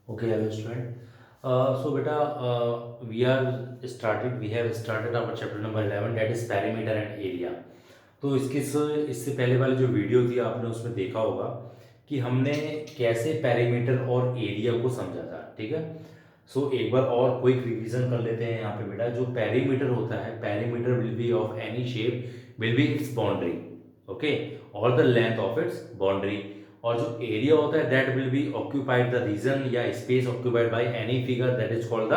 Okay, hello student. So beta, we have started our chapter number 11, that is perimeter and area. तो इससे पहले वाली जो video थी आपने उसमें देखा होगा कि हमने कैसे पेरीमीटर और एरिया को समझा था, ठीक है। सो एक बार और क्विक रिवीजन कर लेते हैं यहाँ पे बेटा। जो पेरीमीटर होता है, perimeter will be of any shape will be its boundary, okay, और the length of its boundary. और जो एरिया होता है that will be occupied the region या space occupied by any figure that is called the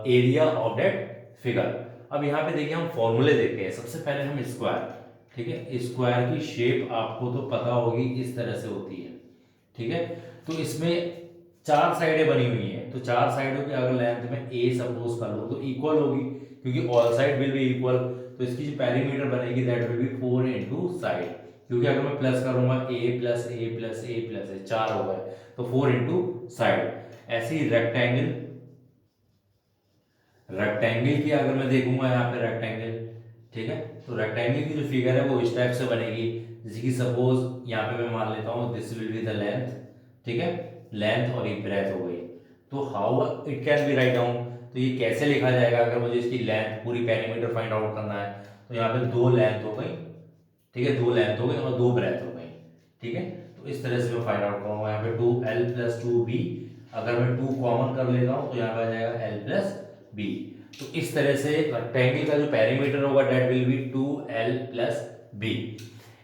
area of that figure. अब यहाँ पे देखिए हम फॉर्मूले देखते हैं। सबसे पहले हम स्क्वायर, ठीक है, स्क्वायर की शेप आपको तो पता होगी, इस तरह से होती है, ठीक है। तो इसमें चार साइडें बनी हुई हैं, तो चार साइडों की अगर लेंथ में ए सपोज कर लो तो इक्वल होगी, क्योंकि all side will be equal. तो इसकी जो पेरीमीटर बनेगी that will B 4 into side, क्योंकि अगर मैं प्लस करूंगा ए प्लस ए प्लस ए प्लस ए, चार हो गए, तो 4 इंटू साइड। ऐसे ही रेक्टेंगल, रेक्टेंगल की अगर मैं देखूंगा यहाँ पे रेक्टेंगल, ठीक है, तो रेक्टेंगल की जो फिगर है वो इस टाइप से बनेगी। जैसे कि सपोज यहाँ पे मैं मान लेता हूँ this will be the length, ठीक है, लेंथ और ये ब्रेथ हो गई। तो how it can be write down, तो ये कैसे लिखा जाएगा अगर मुझे इसकी लेंथ पूरी पेरीमीटर फाइंड आउट करना है। तो यहाँ पे दो लेंथ हो गई, ठीक है, दो लेंथ हो गई और दो ब्रेथ हो गई, ठीक है। तो इस तरह से मैं फाइंड आउट करूंगा। यहाँ पे 2l+2b, अगर मैं 2 कॉमन कर लेता हूँ तो यहाँ पे आ जाएगा l+b। तो इस तरह से रेक्टेंगल का जो पेरीमीटर होगा दैट विल बी 2l+b।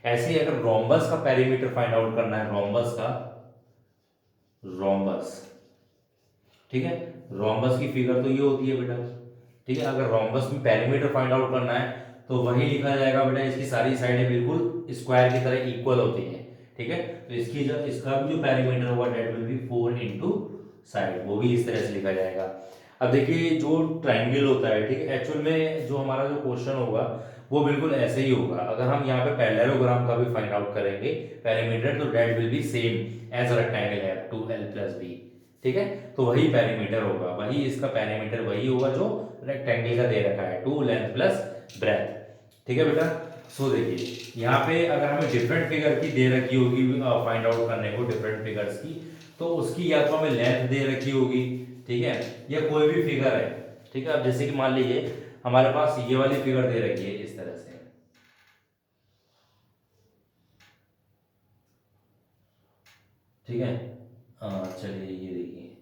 ऐसे ही अगर रोम्बस का पेरीमीटर फाइंड आउट करना है, रोम्बस का, रोम्बस, ठीक है, रोम्बस की फिगर तो ये होती है बेटा, ठीक है। अगर रोम्बस में पेरीमीटर फाइंड आउट करना है तो वही लिखा जाएगा बेटा, इसकी सारी साइडें बिल्कुल स्क्वायर की तरह इक्वल होती हैं, ठीक है। तो इसकी जो इसका भी जो पेरीमीटर होगा that will B 4 into side, वो भी इस तरह से लिखा जाएगा। अब देखिए जो ट्राइंगल होता है, ठीक है, एक्चुअल में जो हमारा जो क्वेश्चन होगा वो बिल्कुल ऐसे ही होगा। अगर हम यहाँ पे पैरेललोग्राम का भी फाइंड आउट करेंगे पेरीमीटर, तो that will be same as rectangle है 2l+b, ठीक है। तो वही पेरीमीटर होगा, वही इसका पेरीमीटर वही होगा जो रेक्टेंगल का दे रखा है, 2 लेंथ प्लस ब्रेथ, ठीक है बेटा। सो देखिए यहाँ पे अगर हमें डिफरेंट फिगर की दे रखी होगी फाइंड आउट करने को, डिफरेंट फिगर्स की, तो उसकी या तो हमें लेंथ दे रखी होगी, ठीक है, या कोई भी फिगर है, ठीक है। अब जैसे कि मान लीजिए हमारे पास ये वाली फिगर दे रखी है इस तरह से, ठीक है। चलिए ये देखिए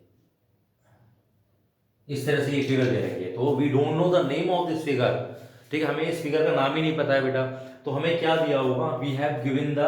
इस तरह से ये फिगर दे रखी है, तो we don't know the name of this figure, ठीक है, हमें इस फिगर का नाम ही नहीं पता है बेटा। तो हमें क्या दिया होगा, we have given the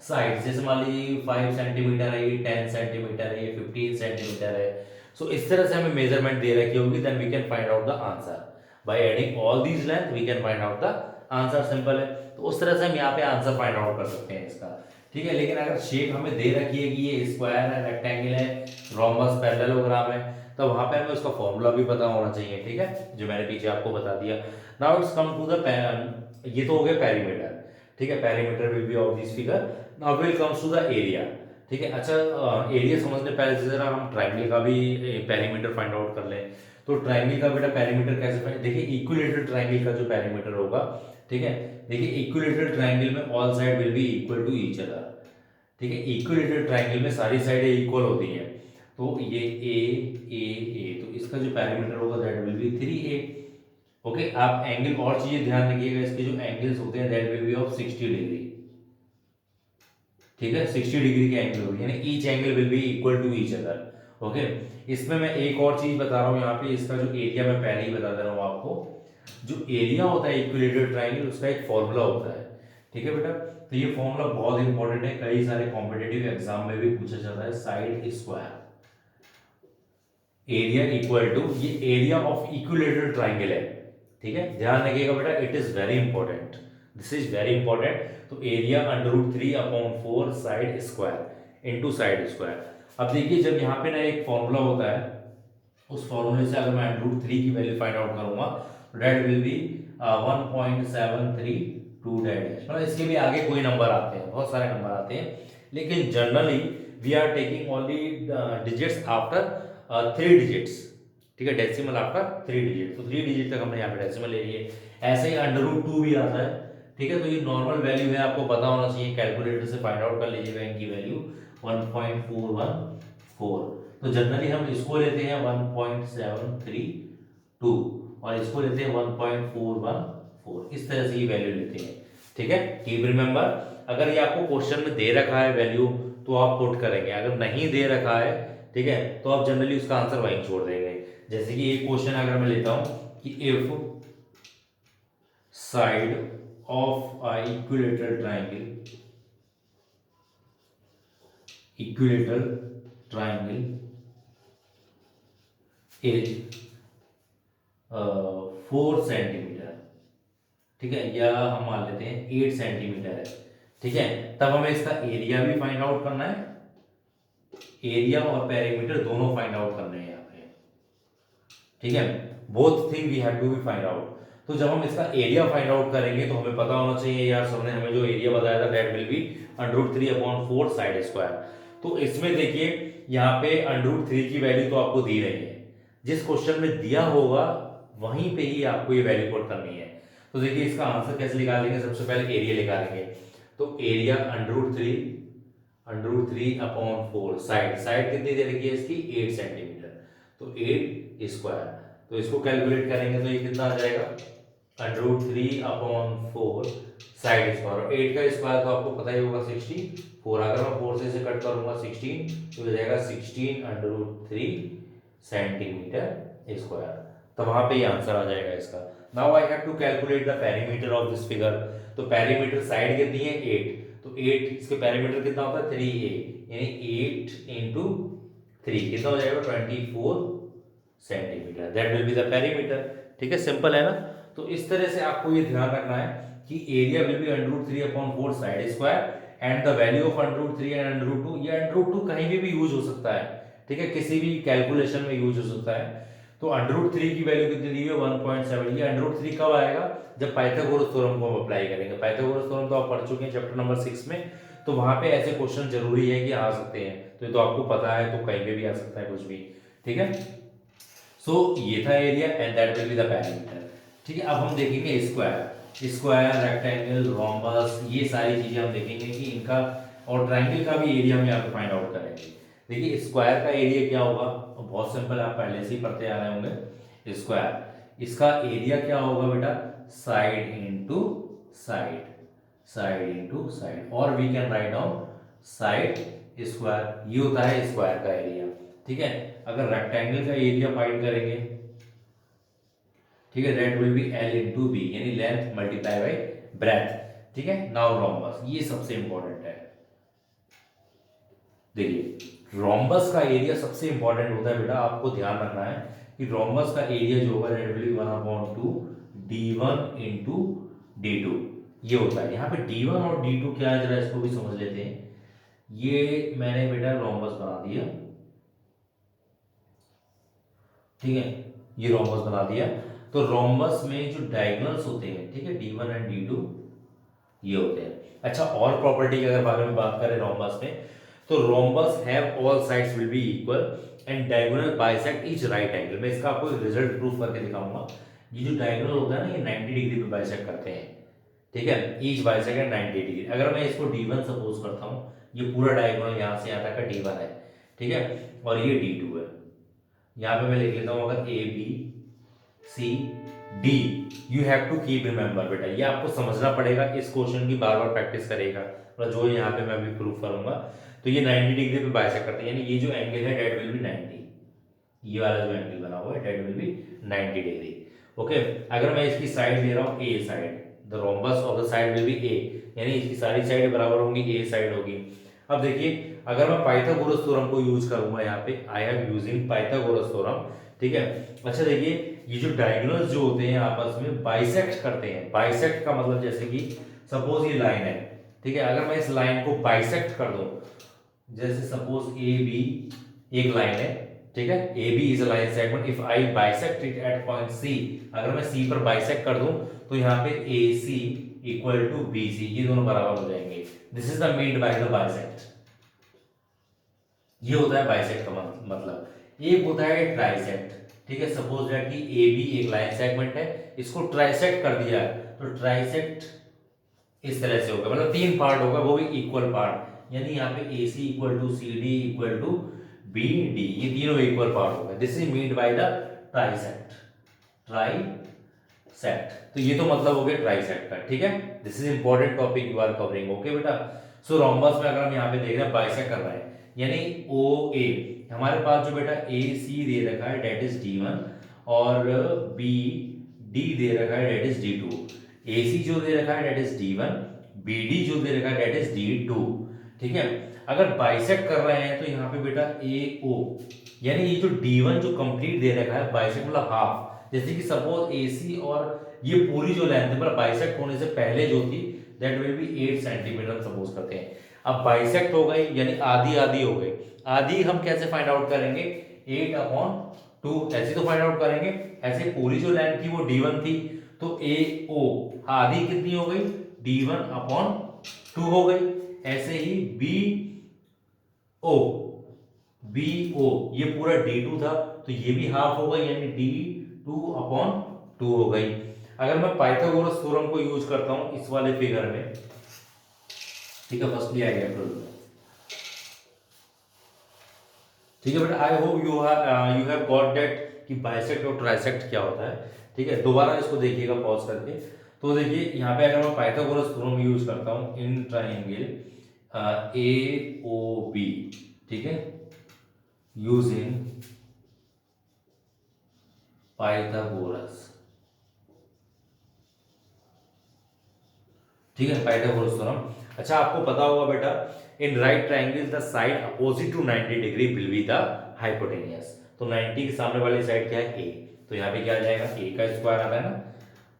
side, जैसे मान लीजिए 5 सेंटीमीटर है, ये 10 सेंटीमीटर है, ये 15 सेंटीमीटर है। सो इस तरह से हमें मेजरमेंट दे रखी होगी, then we can find out the answer by adding all these length, we can find out the answer, simple है। तो उस तरह से हम यहाँ पे आंसर फाइंड आउट कर सकते हैं इसका, ठीक है। लेकिन अगर शेप हमें दे रखी है कि ये स्क्वायर है, रेक्टेंगल है, रोम्बस, पैरेललोग्राम है, तो वहां पे हमें उसका फॉर्मूला भी पता होना चाहिए, ठीक है, जो मैंने पीछे आपको बता दिया। Now it's come to the, ये तो हो गया पेरीमीटर, ठीक है, perimeter will be of this figure. Now will comes to the area, ठीक है। अच्छा, एरिया समझने पहले से जरा हम ट्राइंगल का भी पेरीमीटर फाइंड आउट कर लें। तो ट्राइंगल का बेटा पेरीमीटर कैसे फाइंड, देखिए इक्विलेटरल ट्राइंगल का जो पेरीमीटर होगा, ठीक है, देखिए इक्विलेटरल ट्राइंगल में all side will be equal to each other, ठीक है। इक्विलेटरल ट्राइंगल में सारी साइडें इक्वल होती हैं, तो ये ए, तो इसका जो पैरामीटर होगा that will be 3a, okay. आप एंगल और चीजें ध्यान रखिएगा, इसके जो एंगल्स होते हैं that will be of 60 degree, ठीक है, 60 डिग्री के एंगल होगी, यानी each angle will be equal to each other, okay. इसमें मैं एक और चीज बता रहा हूँ यहाँ पे, इसका जो एरिया मैं पहले ही बता दे रहा हूँ आपको। जो एरिया होता है इक्विलेटरल ट्राइंगल, उसका एक फॉर्मूला होता है, ठीक है बेटा। तो ये फॉर्मूला बहुत इंपॉर्टेंट है, कई सारे कॉम्पिटेटिव एग्जाम में भी पूछा जाता है। Side square area equal to, ये एरिया ऑफ इक्विलेटरल ट्राइंगल है, ठीक है, ध्यान रखिएगा बेटा, it is very important, this is very important. तो area √3/4 side square into side square. अब देखिए जब यहाँ पे ना एक फॉर्मूला होता है, उस फॉर्मूले से अगर मैं √3 की वैल्यू फाइंड आउट करूंगा तो दैट विल बी 1.732 डैश, मतलब इसके भी आगे कोई नंबर आते हैं, बहुत सारे नंबर आते हैं, लेकिन generally we are taking only digits after 3 digits, ठीक है, डेसिमल आफ्टर 3 डिजिट, तो 3 डिजिट तक हमने यहाँ पे डेसिमल ले लिए। ऐसे ही √2 भी आता है, ठीक है। तो ये नॉर्मल वैल्यू है, आपको पता होना चाहिए, कैलकुलेटर से फाइंड आउट कर लीजिएगा इनकी वैल्यू 1.414। तो जनरली हम इसको लेते हैं 1.732 और इसको लेते हैं 1.414, इस तरह से ये वैल्यू लेते हैं। ठीक है, कीप रिमेंबर, अगर ये आपको क्वेश्चन में दे रखा है वैल्यू तो आप पुट करेंगे, अगर नहीं दे रखा है ठीक है तो आप जनरली उसका आंसर वहीं छोड़ देंगे। जैसे कि एक क्वेश्चन अगर मैं लेता हूं कि if side of a equilateral triangle is 4 centimetre, ठीक है, या हम मान लेते हैं 8 सेंटीमीटर है, ठीक है, तब हमें इसका एरिया भी फाइंड आउट करना है, एरिया और पेरीमीटर दोनों फाइंड आउट करने हैं यहाँ पे, ठीक है, both thing we have to be find out. तो जब हम इसका एरिया फाइंड आउट करेंगे तो हमें पता होना चाहिए यार, सर ने हमें जो एरिया बताया था that will B √3/4 side square. तो इसमें देखिए यहाँ पे √3 की वैल्यू तो आपको दी रही है, जिस क्वेश्चन में दिया होगा वहीं पे ही आपको ये वैल्यू पुट करनी है। तो देखिए इसका आंसर कैसे निकालेंगे, सबसे पहले एरिया निकालेंगे, तो एरिया √3/4 साइड कितनी दे रखी है इसकी 8 सेंटीमीटर, तो 8 स्क्वायर, तो इसको कैलकुलेट करेंगे तो ये कितना आ जाएगा √3/4 साइड स्क्वायर, 8 का स्क्वायर तो आपको पता ही होगा 64, अगर मैं 4 से इसे कट करूंगा 16 तो हो जाएगा 16√3 सेंटीमीटर स्क्वायर, तो वहां पे ये आंसर आ जाएगा इसका। Now I have to calculate the perimeter of this figure, तो पेरीमीटर साइड कितनी है 8, तो 8 इसके पेरीमीटर कितना होता है 3a, यानी 8 इंटू 3 कितना हो जाएगा 24 centimetre, that will be the perimeter. ठीक है, सिंपल है ना। तो इस तरह से आपको ये ध्यान रखना है कि area will be √3/4 side square and the value of √3 and √2, ये √2 कहीं भी यूज हो सकता है, ठीक है, किसी भी कैलकुलेशन में यूज हो सकता है। तो √3 की वैल्यू कितनी दी है 1.7, ये √3 कब आएगा जब पाइथागोरस थ्योरम को हम अप्लाई करेंगे। पाइथागोरस थ्योरम तो आप पढ़ चुके हैं चैप्टर नंबर 6 में, तो वहां पे ऐसे क्वेश्चन जरूरी है कि आ सकते हैं, तो ये तो आपको पता है, तो कहीं पे भी आ सकता है कुछ भी, ठीक है। सो ये था area and that will be the perimeter, ठीक है। अब हम देखेंगे स्क्वायर, रेक्टेंगल, रोम्बस, ये सारी चीजें हम देखेंगे कि इनका, और ट्राइंगल का भी एरिया हम यहाँ पे फाइंड आउट करेंगे। देखिए स्क्वायर का एरिया क्या होगा, बहुत सिंपल, आप पहले से ही पढ़ते आ रहे होंगे। स्क्वायर, इसका एरिया क्या होगा बेटा, side into side, side into side, और we can write down side square, ये होता है स्क्वायर का एरिया, ठीक है। अगर रेक्टेंगल का एरिया फाइंड करेंगे, ठीक है, that will be L into B, यानी लेंथ मल्टीप्लाई बाई ब्रेथ, ठीक है। नाउ रोम्बस, ये सबसे इंपॉर्टेंट है। देखिए रोम्बस का एरिया सबसे इंपॉर्टेंट होता है बेटा, आपको ध्यान रखना है कि रोम्बस का एरिया जो होगा that will B 1/2 d1 into d2, ये होता है। यहाँ पे d1 और d2 क्या है, जरा इसको भी समझ लेते हैं। ये मैंने बेटा रोम्बस बना दिया, ठीक है, ये रोम्बस बना दिया। तो रोम्बस में जो डायगोनल्स होते हैं, ठीक है, d1 एंड d2 ये होते हैं। अच्छा, और प्रॉपर्टी के अगर बारे में बात करें रोम्बस में, तो rhombus have all sides will be equal and diagonal bisect each right angle. मैं इसका आपको रिजल्ट प्रूफ करके दिखाऊंगा। ये जो डायगोनल होता है ना, ये 90 डिग्री पे बाइसेक्ट करते हैं, ठीक है, ईच बाइसेक्ट है 90 डिग्री। अगर मैं इसको d1 सपोज करता हूँ, ये पूरा डायगोनल यहाँ से यहाँ तक का d1 है, ठीक है, और ये d2 है। यहाँ पे मैं लिख लेता हूँ अगर A B C D, you have to keep remember बेटा, ये आपको समझना पड़ेगा, इस क्वेश्चन की बार बार प्रैक्टिस करेगा, मतलब जो यहाँ पे मैं अभी प्रूफ करूंगा। तो ये 90 डिग्री पे बाइसेक्ट करते हैं, यानी ये जो एंगल है दैट विल बी 90, ये वाला जो एंगल बना हुआ है that will be 90 degree, okay. अगर मैं इसकी साइड ले रहा हूँ A side, the rhombus of the side will be A, यानी इसकी सारी साइड बराबर होंगी, ए साइड होगी। अब देखिए अगर मैं पाइथागोरस थ्योरम को यूज करूंगा यहाँ पे, I am using Pythagoras theorem, ठीक है। अच्छा देखिए ये जो डायगोनल्स जो होते हैं आपस में बाइसेक्ट करते हैं, बाइसेक्ट का मतलब जैसे कि सपोज ये लाइन है, ठीक है, अगर मैं इस लाइन को बाइसेक्ट कर दूं, जैसे सपोज ए बी एक लाइन है, ठीक है, A B is a line segment, if I bisect it at point C, अगर मैं सी पर बाइसेक्ट कर दूं तो यहाँ पे A C equal to B C, ये दोनों बराबर हो जाएंगे। This is the meant by the bisect, ये होता है बाइसेक्ट का मतलब। एक होता है ट्राइसेक्ट, ठीक है, सपोज दैट कि ए बी एक लाइन सेगमेंट है, इसको ट्राइसेक्ट कर दिया तो ट्राइसेक्ट इस तरह से होगा, मतलब 3 पार्ट होगा, वो भी इक्वल पार्ट, यानी यहाँ पे A C equal to C D equal to B D, ये तीनों इक्वल पार्ट हो गए। This is meant by the trisect, trisect. तो ये तो मतलब हो गया ट्राइसेक्ट का, ठीक है। This is important topic you are covering, okay बेटा। सो रोम्बस में अगर हम यहाँ पे देख रहे हैं बाइसेक्ट कर रहे हैं, यानी ओ ए, हमारे पास जो बेटा ए सी दे रखा है डेट इज D1, और बी डी दे रखा है डेट इज D2। ए सी जो दे रखा है date is D1, B D जो दे रखा है डेट इज D2, ठीक है। अगर बाइसेक्ट कर रहे हैं तो यहाँ पे बेटा ए ओ, यानी ये जो D1 जो कंप्लीट दे रखा है, बाइसेक्ट मतलब हाफ, जैसे कि सपोज ए सी और ये पूरी जो लेंथ है मतलब बाइसेक्ट होने से पहले जो थी that will B 8 centimetre suppose करते हैं। अब बाइसेक्ट हो गई यानी आधी आधी हो गई। आधी हम कैसे फाइंड आउट करेंगे, 8/2 ऐसे तो फाइंड आउट करेंगे। ऐसे पूरी जो लेंथ थी वो D1 थी, तो ए ओ आधी कितनी हो गई, D1/2 हो गई। ऐसे ही बी ओ, बी ओ ये पूरा D2 था, तो ये भी हाफ हो गई यानी D2/2 हो गई। अगर मैं पाइथागोरस थ्योरम को यूज करता हूं इस वाले फिगर में, ठीक है, फर्स्टली आई हैव टू, ठीक है बेटा। I hope you have got that कि बाइसेक्ट और ट्राइसेक्ट क्या होता है, ठीक है। दोबारा इसको देखिएगा पॉज करके। तो देखिए यहाँ पे अगर मैं पाइथागोरस थ्योरम यूज करता हूँ in triangle A O B, ठीक है, यूजिंग पाइथागोरस, ठीक है, पाइथागोरस थ्योरम। अच्छा आपको पता होगा बेटा in right triangle the side opposite to 90 degree will be the hypotenuse. तो 90 के सामने वाली साइड क्या है, ए, तो यहाँ पे क्या आ जाएगा, ए का स्क्वायर आता है ना,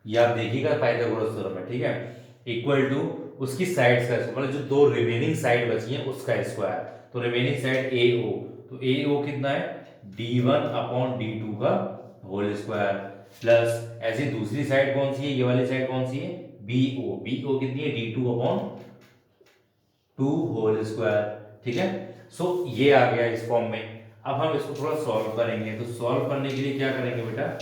ये आप देखिएगा पाइथागोरस थ्योरम में, ठीक है, इक्वल टू उसकी साइड्स का स्क्वायर, मतलब जो दो रिमेनिंग साइड बची है उसका स्क्वायर। तो रिमेनिंग साइड ए ओ, तो ए ओ कितना है, D1/D2 का होल स्क्वायर, प्लस ऐसी दूसरी साइड कौन सी है, ये वाली साइड कौन सी है, बी ओ, बी ओ कितनी है, D2/2 होल स्क्वायर, ठीक है। सो ये आ गया इस फॉर्म में। अब हम इसको थोड़ा सॉल्व करेंगे, तो सॉल्व करने के लिए क्या करेंगे बेटा,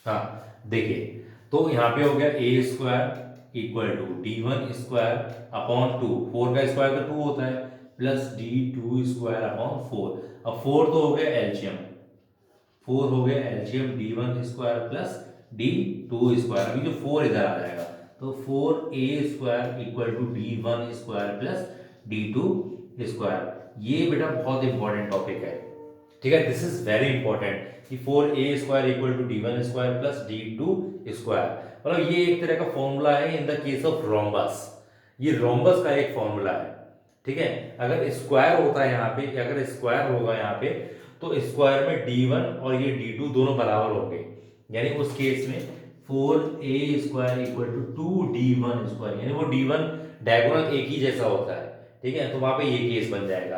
हाँ देखिए, तो यहाँ पे हो गया ए स्क्वायर इक्वल टू D1/2, 4 का स्क्वायर तो 2 होता है, प्लस D2/4। अब 4 तो हो गया एलसीएम, 4 हो गया एलसीएम D1² प्लस D2²। अभी जो 4 इधर आ जाएगा तो 4A² equal to D1² plus D2²। ये बेटा बहुत इंपॉर्टेंट टॉपिक है, ठीक है, दिस इज वेरी इंपॉर्टेंट कि 4A² equal to D1² plus D2²। मतलब ये एक तरह का फॉर्मूला है in the case of rhombus, ये रोम्बस का एक फॉर्मूला है, ठीक है। अगर स्क्वायर होता है यहाँ पे, अगर स्क्वायर होगा यहाँ पे तो स्क्वायर में D1 और ये D2 दोनों बराबर होंगे, यानी उस केस में 4A² इक्वल टू 2D1², यानी वो D1 डायगोनल एक ही जैसा होता है, ठीक है, तो वहां पे ये केस बन जाएगा।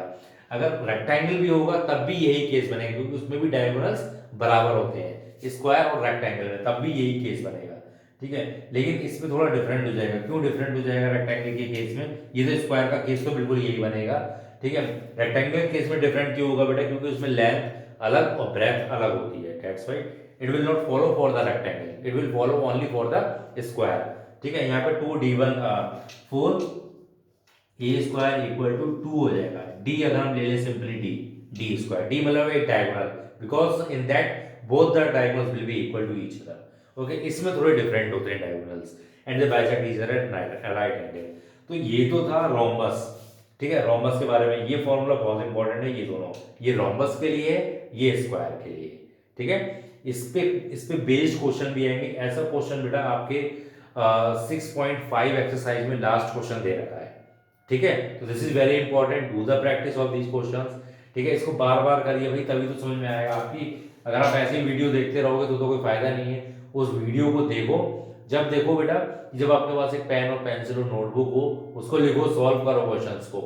अगर रेक्टेंगल भी होगा तब भी यही केस बनेगा, क्योंकि उसमें भी डायगोनल्स बराबर होते हैं स्क्वायर और रेक्टेंगल में, तब भी यही केस बनेगा, ठीक है। लेकिन इसमें थोड़ा डिफरेंट हो जाएगा, क्यों डिफरेंट हो जाएगा रेक्टेंगल के केस में, ये तो स्क्वायर का केस तो बिल्कुल यही बनेगा, ठीक है। रेक्टेंगल केस में डिफरेंट क्यों होगा बेटा, क्योंकि उसमें लेंथ अलग और ब्रेथ अलग होती है, that's why it will not follow for the rectangle, it will follow only for the square, ठीक है। यहाँ पे 4A² इक्वल टू 2 हो जाएगा, डी अगर हम ले लें सिंपली D² डी मतलब एक diagonal, because in that both the diagonals will be equal to each other, okay. इसमें थोड़े डिफरेंट होते हैं diagonals and the bisect each other at right angle. तो ये तो था रोम्बस, ठीक है, रोम्बस के बारे में ये फॉर्मूला बहुत इंपॉर्टेंट है, ये दोनों, ये रोम्बस के लिए है, ये स्क्वायर के लिए, ठीक है। इस पे बेस्ड क्वेश्चन भी आएंगे। ऐसा क्वेश्चन बेटा आपके 6.5 एक्सरसाइज में लास्ट क्वेश्चन दे रखा है, ठीक है। तो this is very important, do the practice of these questions, ठीक है। इसको बार बार करिए भाई, तभी तो समझ में आएगा आपकी। अगर आप ऐसे ही वीडियो देखते रहोगे तो कोई फायदा नहीं है। उस वीडियो को देखो, जब देखो बेटा, जब आपके पास एक पेन और पेंसिल और नोटबुक हो, उसको लिखो, सॉल्व करो क्वेश्चंस को,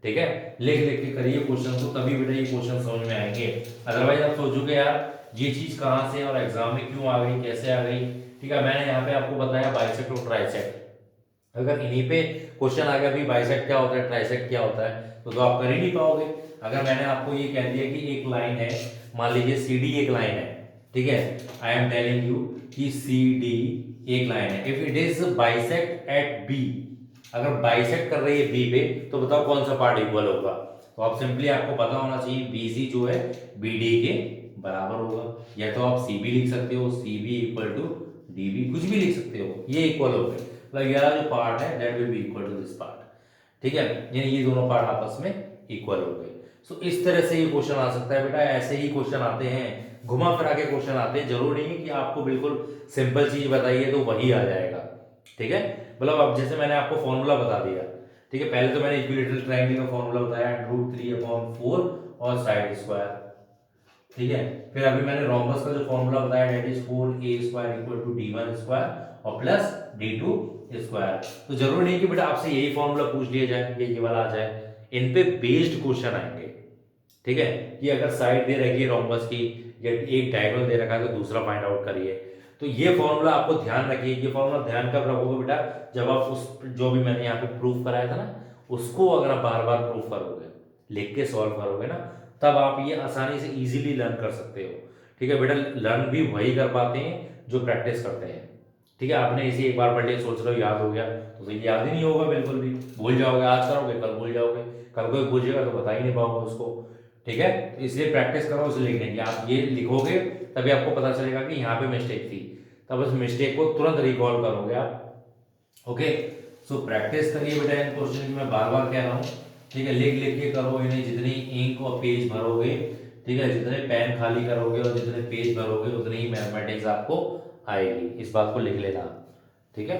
ठीक है, लिख लिख के करिए क्वेश्चन को, तभी बेटा ये क्वेश्चन समझ में आएंगे। अदरवाइज आप सोचोगे यार ये चीज कहाँ से और एग्जाम में क्यों आ गई, कैसे आ गई, ठीक है। मैंने यहाँ पे आपको बताया बाइसेक्ट और ट्राइसेक्ट, अगर इन्हीं पे क्वेश्चन आ गया भी बाइसेक्ट क्या होता है, ट्राइसेक्ट क्या होता है, तो आप कर ही नहीं पाओगे। अगर मैंने आपको ये कह दिया कि एक लाइन है, मान लीजिए CD एक लाइन है, ठीक है, आई एम टेलिंग यू कि CD एक लाइन है, if it is bisect at B, अगर बाइसेक्ट कर रही है B पे तो बताओ कौन सा पार्ट इक्वल होगा, तो आप सिंपली आपको पता होना चाहिए BC जो है BD के बराबर होगा, या तो आप CB लिख सकते हो, CB इक्वल टू DB, कुछ भी लिख सकते हो, ये इक्वल हो गए, मतलब यह जो पार्ट है that will be equal to this part, ठीक है, यानी ये दोनों पार्ट आपस में इक्वल हो गए। सो इस तरह से ये क्वेश्चन आ सकता है बेटा, ऐसे ही क्वेश्चन आते हैं, घुमा फिरा के क्वेश्चन आते हैं, जरूरी नहीं है कि आपको बिल्कुल सिंपल चीज बताइए तो वही आ जाएगा, ठीक है। मतलब अब जैसे मैंने आपको फॉर्मूला बता दिया, ठीक है, पहले तो मैंने इक्विलेटरल ट्रायंगल का फॉर्मूला बताया √3/4 और साइड स्क्वायर, ठीक है। फिर अभी मैंने रोम्बस का जो फॉर्मूला बताया that is 4a² equal to d1² और प्लस d2²। तो जरूरी नहीं कि बेटा आपसे यही फॉर्मूला पूछ लिया जाए, ये वाला आ जाए, इन पे बेस्ड क्वेश्चन आएंगे, ठीक है। कि अगर साइड दे रखी है रोम्बस की या एक डायगोनल दे रखा है तो दूसरा फाइंड आउट करिए, तो ये फॉर्मूला आपको ध्यान रखिए। ये फॉर्मूला ध्यान कब रखोगे बेटा, जब आप उस जो भी मैंने यहाँ पे प्रूफ कराया था ना, उसको अगर आप बार बार प्रूफ करोगे, लिख के सॉल्व करोगे ना, तब आप ये आसानी से इजीली लर्न कर सकते हो, ठीक है बेटा। लर्न भी वही कर पाते हैं जो प्रैक्टिस करते हैं, ठीक है। आपने इसे एक बार पढ़ लिया, सोच रहे हो याद हो गया, तो याद ही नहीं होगा बिल्कुल भी, भूल जाओगे, आज करोगे कल भूल जाओगे, कल कोई पूछेगा तो बता ही नहीं पाओगे उसको, ठीक है। तो इसलिए प्रैक्टिस करो उसे लिखने की, आप ये लिखोगे तभी आपको पता चलेगा कि यहाँ पे मिस्टेक थी, तब उस मिस्टेक को तुरंत रिकॉल करोगे आप, ओके। सो प्रैक्टिस करिए बेटा इन क्वेश्चन की, मैं बार बार कह रहा हूँ, ठीक है। लिख लिख के करो इन्हें, जितनी इंक और पेज भरोगे, ठीक है, जितने पेन खाली करोगे और जितने पेज भरोगे उतनी ही मैथमेटिक्स आपको आएगी, इस बात को लिख लेना, ठीक है।